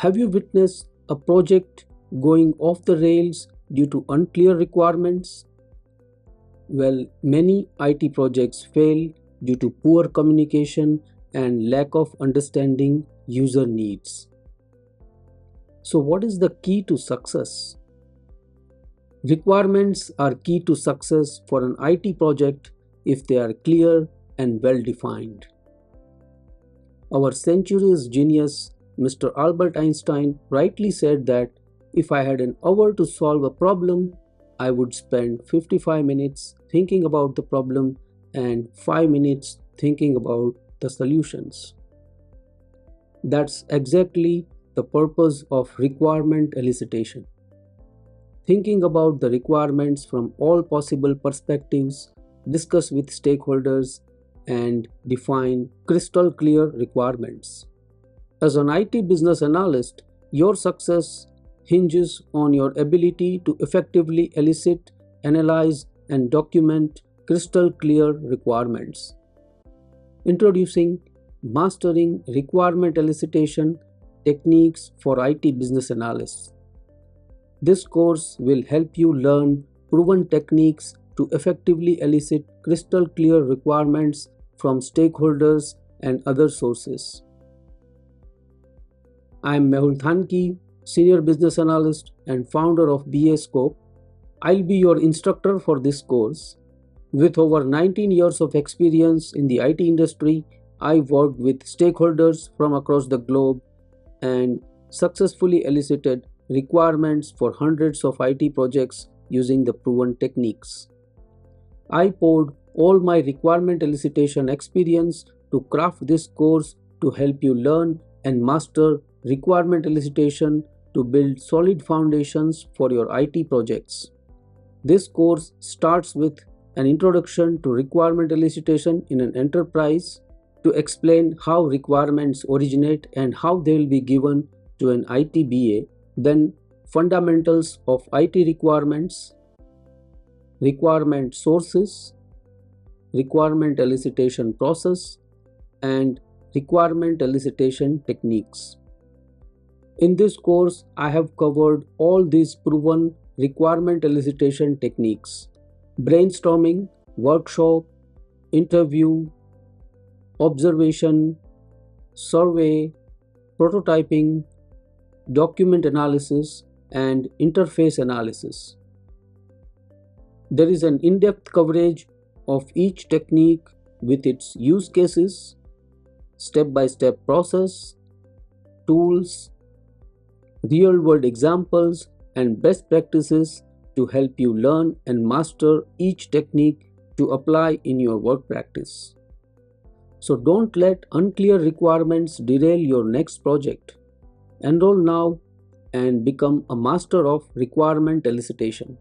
Have you witnessed a project going off the rails due to unclear requirements? Well, many IT projects fail due to poor communication and lack of understanding user needs. So, what is the key to success? Requirements are key to success for an IT project if they are clear and well defined. Our century's genius, Mr. Albert Einstein, rightly said that if I had an hour to solve a problem, I would spend 55 minutes thinking about the problem and 5 minutes thinking about the solutions. That's exactly the purpose of requirement elicitation. Thinking about the requirements from all possible perspectives, discuss with stakeholders, and define crystal clear requirements. As an IT business analyst, your success hinges on your ability to effectively elicit, analyze, and document crystal clear requirements. Introducing Mastering Requirement Elicitation Techniques for IT Business Analysts. This course will help you learn proven techniques to effectively elicit crystal clear requirements from stakeholders and other sources. I am Mehul Thanki, Senior Business Analyst and founder of BA Scope. I'll be your instructor for this course. With over 19 years of experience in the IT industry, I worked with stakeholders from across the globe and successfully elicited requirements for hundreds of IT projects using the proven techniques. I poured all my requirement elicitation experience to craft this course to help you learn and master requirement elicitation to build solid foundations for your IT projects. This course starts with an introduction to requirement elicitation in an enterprise to explain how requirements originate and how they will be given to an IT BA, then fundamentals of IT requirements, requirement sources, requirement elicitation process, and requirement elicitation techniques. In this course, I have covered all these proven requirement elicitation techniques: brainstorming, workshop, interview, observation, survey, prototyping, document analysis, and interface analysis. There is an in-depth coverage of each technique with its use cases, step-by-step process, tools, real-world examples, and best practices to help you learn and master each technique to apply in your work practice. So don't let unclear requirements derail your next project. Enroll now and become a master of requirement elicitation.